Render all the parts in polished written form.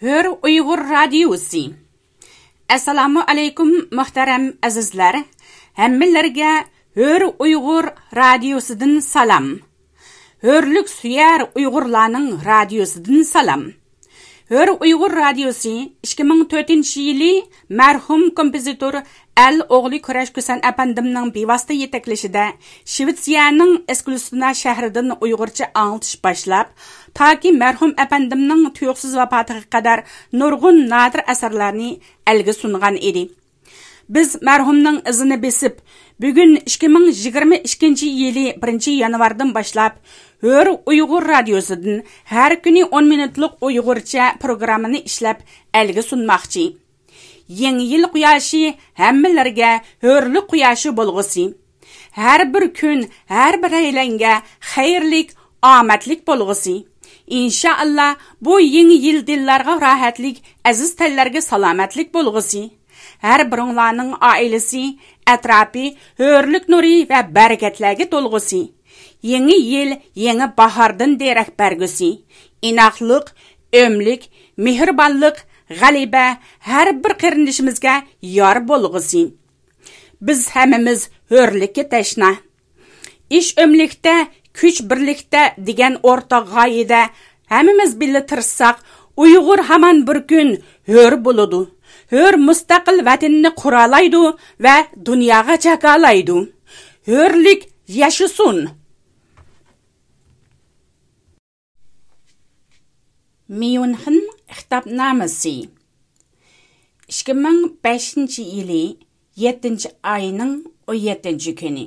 Hör Uyghur Radiosi. Assalamu alaykum muhtaram azizlar. Hammalarga Hör Uyghur Radiosidan salam. Hörlük suyar Uyg'urlarning radiosidan salam. Hör Uyghur Radiosi 2004-yili marhum kompozitor Al-O'g'li Kurash Kusan apandimning bevosita yetaklashida Shvetsiyaning Eskilstuna shahridan Uyg'urcha anglatish boshlab, toki marhum apandimning tuyuqsiz vafotiga qadar nurg'un nadir asarlarni elga sungan edi. Biz marhumning izini besib, bugun 2022-yili 1-yanvardan boshlab Hör Uyghur Radiosidan har kuni 10 minutlik Uyg'urcha programmani ishlab elga sunmoqchi. Yangi yil quyoshi hammalarga hörlük quyoshi bo'lg'usi. Har bir kun, har bir aylanga xayrlik, omadlik bo'lg'usi. İnşallah bu yangi yil dillarga rohatlik, aziz tillarga salomatlik bo'lg'usi. Her biringlarning oilasi, atrofi hörlük nuri va barakatlarga to'lg'usi. Yangi yil yangi bahordan derak bergusi. Inoqlik, ömlik, mehribonlik, g'alaba har bir qarindishimizga yor bo'lg'usi. Biz hammamiz hörlikka tashna. Ish ömlikda, kuch birlikda degan o'rtoq g'oyada hammamiz birga tirishsak, Uyg'ur hamon bir kun hör bo'ladi. Hör mustaqil vatanni quralaydi va dunyoga chaqalaydi. Hörlik yashasin. Myunxen xitobnomasi 2005-yili 7-oyning 17-kuni.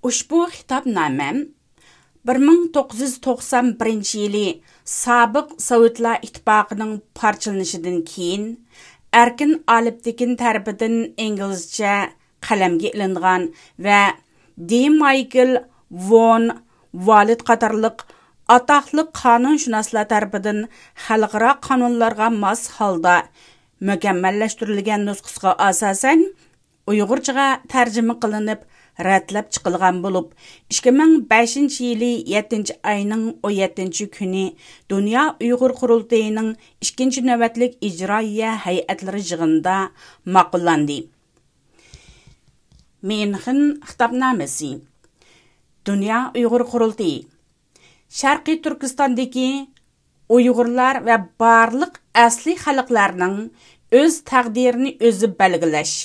Ushbu xitobnoma 1991-yili Sobiq Sovetlar Ittifoqining parchalanishidan keyin Erkin Aliptekin tarafidan inglizcha qalamga ilingan va D. Michael von Walid qatorliq atoqli qonunshunoslar tarafidan xalqaro qonunlarga mos holda mukammallashtirilgan nusxasiga asosan Uyg'urchaga tarjima qilinib ratlab chiqilgan bo'lib, 2005-yili 7-oyning 17-kuni Dunyo Uyg'ur qurultayining 2-navbatlik ijroiya hay'atlari yig'inida ma'qullandi. Myunxen xitobnomasi. Dunyo Uyg'ur qurultayi Sharqiy Turkistondagi Uyg'urlar va barliq asli xalqlarning o'z taqdirini o'zi belgilash,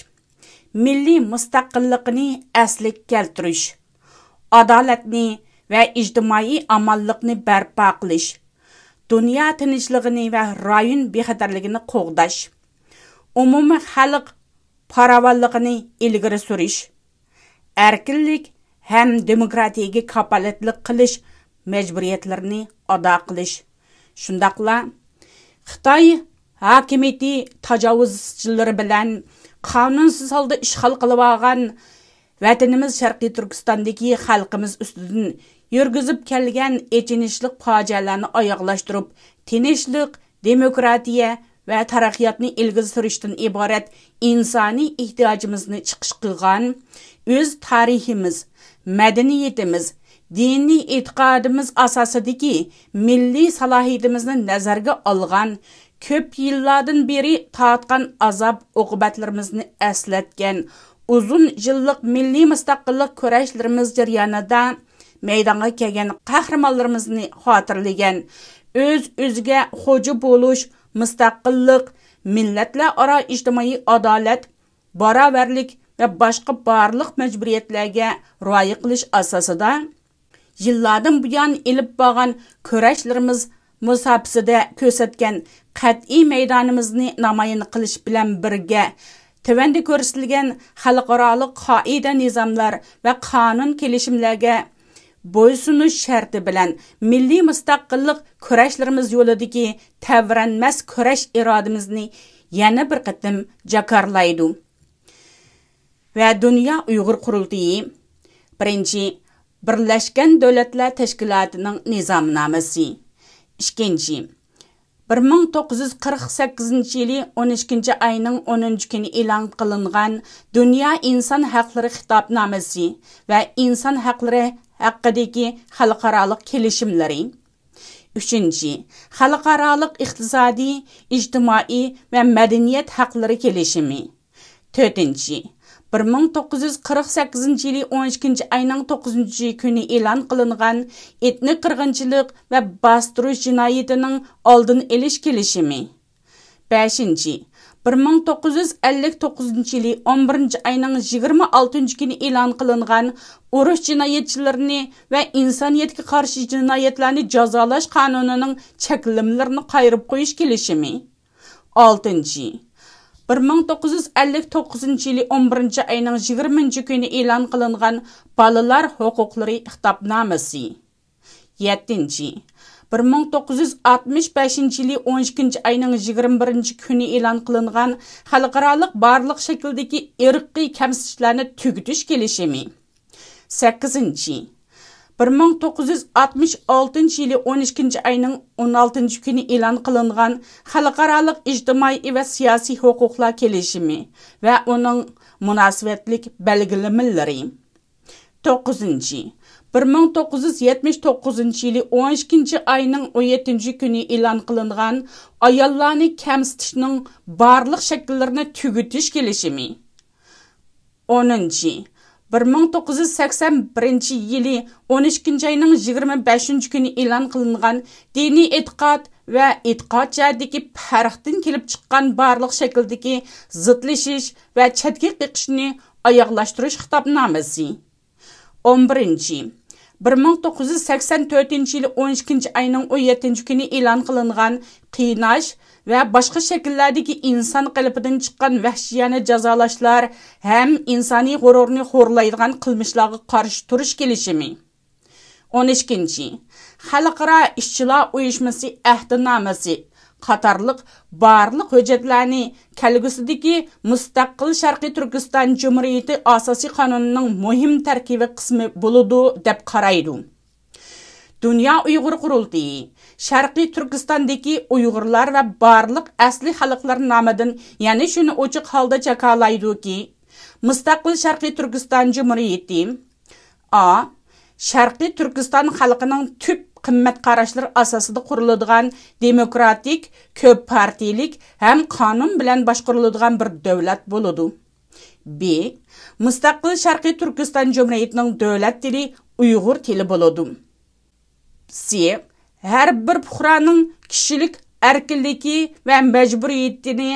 milliy mustaqillikni asliga keltirish, adolatni va ijtimoiy amonlikni barpo qilish, dunyo tinchligini va rayon bexatarligini qo'g'dash, umumiy xalq farovonligini ilgari surish, erkinlik ham demokratiyaga kafolatlik qilish majburiyatlarini ado qilish. Shundaqla Xitoy hokimiyati tajovuzchilari bilan qonunsiz holda ishg'ol qilib olgan vatanimiz Sharqiy Turkistondagi xalqimiz ustidan yurgizib kelgan echinishlik fojialarni oyoqlashtirib, tinchlik, demokratiya va taraqqiyotni ilgari surishdan iborat insoniy ehtiyojimizni chiqish qilgan, o'z tariximiz, madaniyatimiz, diniy e'tiqodimiz asosidagi milliy salohiyatimizni nazarga olgan, ko'p yillardan beri tatgan azob uqubatlarimizni eslatgan, uzun yillik milliy mustaqillik kurashlarimiz jarayonida maydonga kelgan qahramonlarimizni xotirlagan, o'z-o'ziga xo'ja bo'lish, mustaqillik, millatlar aro ijtimoiy adolat, barobarlik va boshqa barliq majburiyatlarga rioya qilish asosida yillardan buyon ilib bo'lgan kurashlarimiz musofasida ko'rsatgan qat'iy maydonimizni namoyon qilish bilan birga tuvanda ko'rsatilgan xalqaro qoida nizomlar va qonun kelishimlarga bo'ysunish sharti bilan milliy mustaqillik kurashlarimiz yo'lidagi tavranmas kurash irodamizni yana bir qatim jakarlaydi. Va Dunyo Uyg'ur qurultayi 1. Birlashgan Davlatlar Tashkilotining nizomnomasi 2. 1948-yili 12-oyning 10-kuni e'lon qilingan Dunyo inson haqlari xitobnomasi va inson haqlari haqidagi xalqaro kelishimlari Üçüncü, xalqaralıq iqtisadi, ijtimai və mədəniyyət haqları kelişimi. Dördüncü, 1948 yılı 12 ayının 9 günü elan qılınğan etnik qırğınçılıq və bastırış cinayətinin aldın eliş kelişimi. Beşinci, 1959 yılı 11 ayının 26 günü elan qılınğan uruş cinayetçilerini və insaniyetə qarşı cinayetlerini cazalaş qanununun çəkilimlerini qayırıb qoyuş kelişimi. Altıncı, 1959 yılı 11 ayının 20 günü elan qılınğan balalar hüquqları ixtibnamesi. Yedinci, 1965 yılı 12 ayının 21 günü elan qılınğan xalqaralıq barlıq şəkildəki irqi kəmsizliklərini tügütüş kelişimi. 8. 1966 yılı 12 ayının 16 günü elan qılınğan xalqaralıq ictimai və siyasi hüquqlar kelişimi və onun münasibətlik belgilemeleri. 9. 1979 yılı 12 ayının 17 günü elan qılınğan ayollarni kəmsitishning barlıq şəkillərini tügütüş kelişimi. 10. 1981 yılı 12 ayının 25 günü elan qılınğan dini etiqad və etiqad cəhətdəki fərqdən kelib çıxan barlıq şəkildəki zıtlaşış və çətki qiqishni ayaqlaşdırış xitabnamesi. 11. 1984 yılı 12 ayının 17 günü elan qılınğan qiynaş və başqa şəkillərdəki insan qəlbidən çıxan vəhşiyane cəzalaşlar həm insani qururunu xorlaydigan qılmışlarga qarşı turuş kelişimi. 12. Xalqara işçilar uyuşması əhdnamesi qatarlıq barlıq hüccətlərini kəlgüsüdəki müstəqil Şərqi Türkistan Cumhuriyeti Asasi Qanununun mühim tərkibi qismi buludu deb qaraydı. Dünya Uyghur Qurultayı, Şərqi Türkistan'daki Uyghurlar və barlıq əsli xalqlar namıdan, yəni şunu oçuq halda çakalaydı ki, müstəqil Şərqi Türkistan Cumhuriyeti A. Şərqi Türkistan xalqının tüp qimmat qarashlar asasida quriladigan demokratik, ko'p partilik ham qonun bilan boshqariladigan bir davlat bo'ladi. B. Mustaqil Sharqiy Turkiston Jumhuriyatining davlat tili Uyg'ur tili bo'ladi. C. Har bir fuqaroning kishilik erkinligi va majburiyatini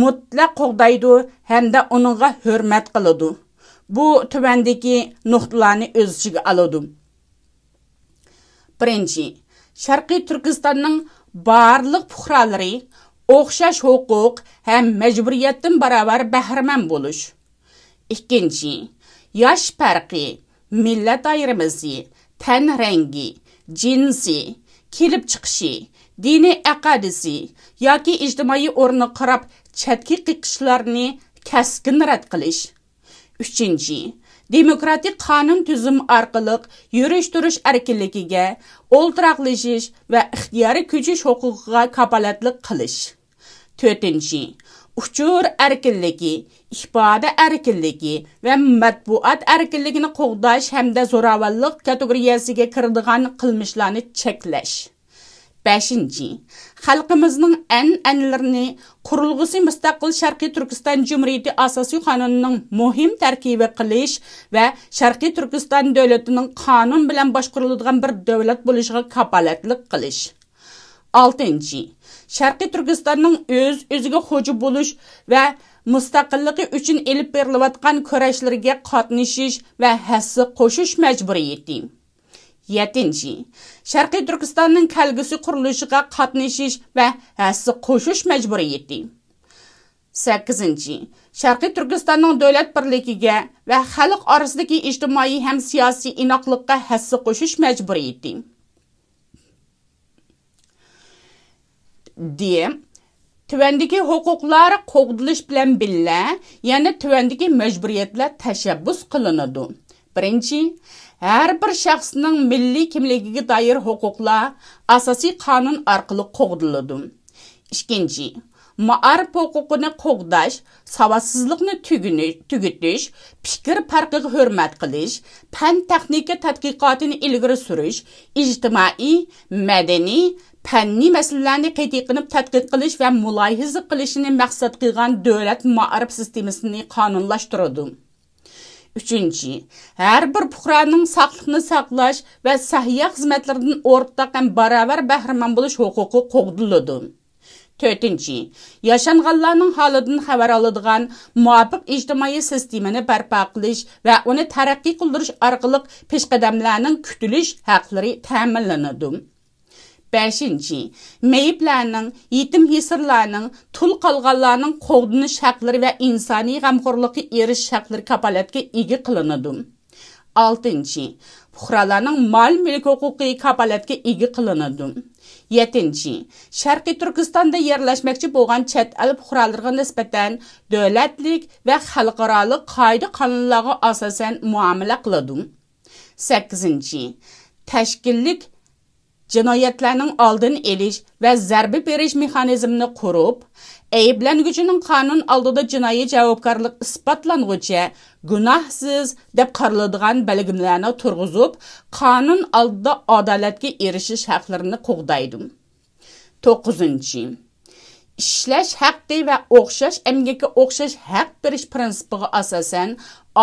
mutlaq qo'g'daydi hamda uningga hurmat qiladi. Bu tuvandagi nuqtalarni o'z ichiga oladi. Birinchi, Sharqiy Turkistonning barliq fuqarolari o'xshash huquq ham majburiyatdan barobar bahramand bo'lish. Ikkinchi, yosh farqi, millat ayrimisi, tan rangi, jinsi, kelib chiqishi, diniy aqidasi yoki ijtimoiy o'rni qarab chatki qiqishlarni kaskin rad qilish. Üçüncü, demokratik qanun tüzüm arqılıq yürüş-duruş erkinligiga, o'ltiraqlashish va ixtiyoriy ko'chish huquqiga kapolatlik qilish. To'rtinchi, uchur erkinligi, ifoda erkinligi va matbuot erkinligini qo'g'dash hamda zo'ravonlik kategoriyasiga kiradigan qilmishlarni cheklash. Beşinci, xalqimizning an'analarini qurilg'usi mustaqil Sharqiy Turkiston Cumhuriyeti Asosiy Qonunining muhim tarkibi qilish va Sharqiy Turkiston davlatining qonun bilan boshqariladigan bir davlat bo'lishiga kapolatlik qilish. 6. Sharqiy Turkistonning o'ziga xo'ja bo'lish va mustaqilligi uchun elib berilayotgan kurashlarga qatnashish va hassa qo'shish majburiyati. 7. Sharqiy Turkistonning kelgusi qurilishiga qatnashish va hassa qo'shish majburiyati. 8. Sharqiy Turkistonning davlat birligiga va xalq orasidagi ijtimoiy ham siyosiy inoqlikka hassa qo'shish majburiyati. D. Tuvandagi huquqlar qo'g'dilish bilan billa, ya'ni tuvandagi majburiyatlar tashabbus qilinadi. Birinchi, har bir shaxsning milliy kimligiga doir huquqlar asosiy qonun orqali qo'g'diladi. Ikkinchi, ma'arif huquqini qo'g'dash, savodsizlikni tugutish, fikr farqiga hurmat qilish, fan texnika tadqiqotini ilgari surish, ijtimoiy, madaniy, fanniy masalalarni qat'iy qilib tadqiq qilish va mulohiza qilishni maqsad qilgan davlat ma'arif sistemasini qonunlashtiradi. 3. Her bir fuqaroning saqliqni saqlash va sahiyya xizmatlaridan o'rtaq ham barobar bahramand bo'lish huquqi qo'g'diladi. 4. Yaşanğanlarning holidan xabar oladigan muvofiq ijtimoiy sistemani barpo qilish va uni taraqqiy qildirish orqali peshqadamlarning kutilish haqlari ta'minlanadi. 5. Meyiplarning, yetim yesirlarning, tul qolganlarning qo'g'dinish haqlari va insoniy g'amxo'rlikka erishish haqlari kapolatga ega qilinadi. 6. Fuqarolarning mol-mulk huquqi kapolatga ega qilinadi. 7. Sharqiy Turkistonda yerlashmoqchi bo'lgan chet el fuqarolariga nisbatan davlatlik va xalqaro qoida-qonunlarga asosan muomala qiladi. 8. Tashkillik jinoyatlarning oldini olish va zarba berish mexanizmini qurib, ayblanguvchining qonun oldida jinoiy javobgarlik isbotlanguncha gunohsiz deb qaraladigan belgilarni turg'izib, qonun oldida adolatga erishish haqlarini qo'g'daydi. 9. Ishlash haqqi va o'xshash emgakka o'xshash haq berish prinsipiga asosan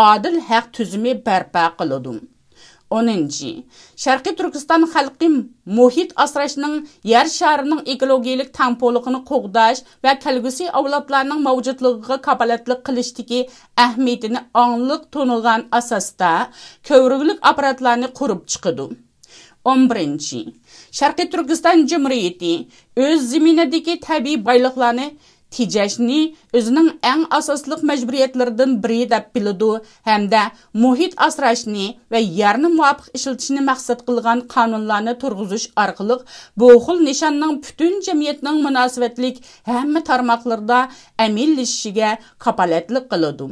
adil haq tuzumi barpo qiladi. 10. Sharqiy Turkiston xalqi muhit asrashning yer sharining ekologiyalik tangpo'lig'ini qo'g'dash va kelgusi avlodlarning mavjudligiga kapolatlik qilishdagi ahamiyatini aniq to'nilgan asosda ko'vriklik apparatlarni qurib chiqadi. 11. Sharqiy Turkiston Cumhuriyeti o'z zaminidagi tabiiy boyliqlarni tejashni o'zining eng asosli majburiyatlaridan biri deb biladi hamda muhit asrashni va yerni muvofiq ishlatishni maqsad qilgan qonunlarni turg'izish orqali bu xil nishonning butun jamiyatning munosabatlik hamma tarmoqlarda amillashishiga kapolatlik qiladi.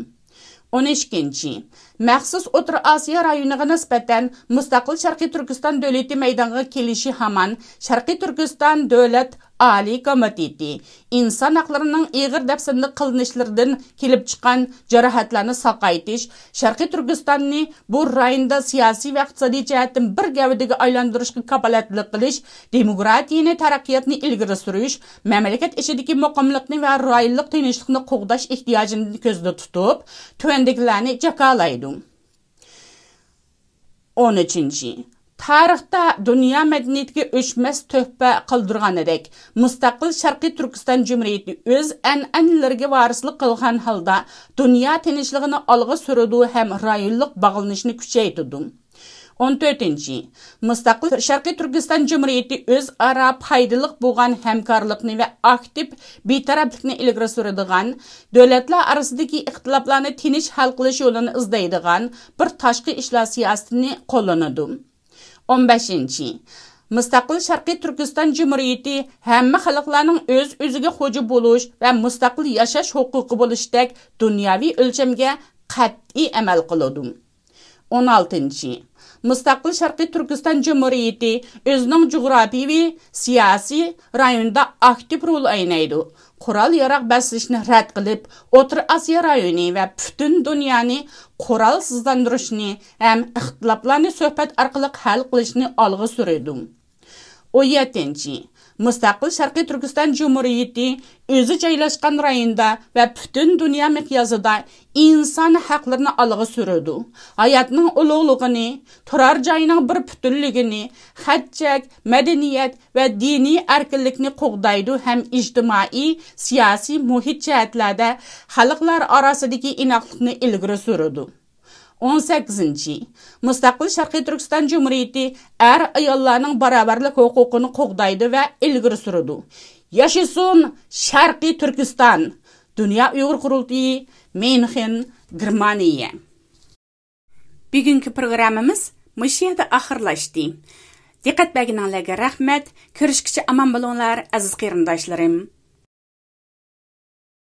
12. Maxsus O'rta Osiyo rayoniga nisbatan mustaqil Sharqiy Turkiston davlati maydonga kelishi hamon Sharqiy Turkiston davlat Oliy komiteti inson haqlarining ig'ir dafsanda qilinishlaridan kelib chiqqan jarohatlarni saqaytish, Sharqiy Turkistonni bu rayonda siyosiy va iqtisodiy jihatdan bir gavdaga aylantirishga kapolatlik qilish, demokratiyani taraqqiyotni ilgari surish, mamlakat ichidagi muqimlikni va rayonlik tinchlikni qo'g'dash ehtiyojini ko'zda tutib, tuvandagilarni jakalaydi. 13. Tarixda dunyo madaniyatiga o'chmas tuhfa qoldirganidek, mustaqil Sharqiy Turkiston Cumhuriyeti o'z an'analariga varislik qilgan holda dunyo tinchligini olg'a suradi ham rayonlik bog'lanishni kuchaytirdi. 14. Mustaqil Sharqiy Turkiston Cumhuriyeti o'z ara foydali bo'lgan hamkorlikni va aktiv betaraflikni ilgari suradigan, davlatlar orasidagi ixtiloflarni tinch hal qilish yo'lini izlaydigan bir tashqi ishlar siyosatini qo'llanadi. 15. Mustaqil Sharqiy Turkiston Cumhuriyeti hamma xalqlarning o'z-o'ziga xo'ja bo'lish va mustaqil yashash huquqi bo'lishdek dunyoviy o'lchamga qat'iy amal qiladi. 16. Mustaqil Sharqiy Turkiston Cumhuriyeti o'zining jug'rofiyaviy siyosiy rayonda aktiv rol o'ynaydi. Qurol yarog' basishni rad qilib, O'rta Osiyo rayoni va butun dunyoni qurolsizlantirishni ham ixtiloflarni suhbat orqali hal qilishni olg'a suradi. 17. Mustaqil Sharqiy Turkiston Cumhuriyeti o'zi joylashgan rayonda va butun dunyo miqyosida inson haqlarini olg'a suradi. Hayotning ulug'ligini, turar joyining bir butunligini, xatchak, madaniyat va diniy erkinlikni qo'g'daydi ham ijtimoiy, siyosiy muhit jihatlarda xalqlar orasidagi inoqlikni ilgari suradi. 18. Mustaqil Sharqiy Turkiston Cumhuriyeti ayollarning barobarlik huquqini qo'g'daydi va ilgari suradi. Yashasin Sharqiy Turkiston! Dunyo Uyg'ur qurultiyi, München, Germaniya. Bugungi programmamiz mush yerda oxirlashdi. Diqqat berganingizga rahmat. Ko'rishguncha omon bo'linglar, aziz qarindoshlarim.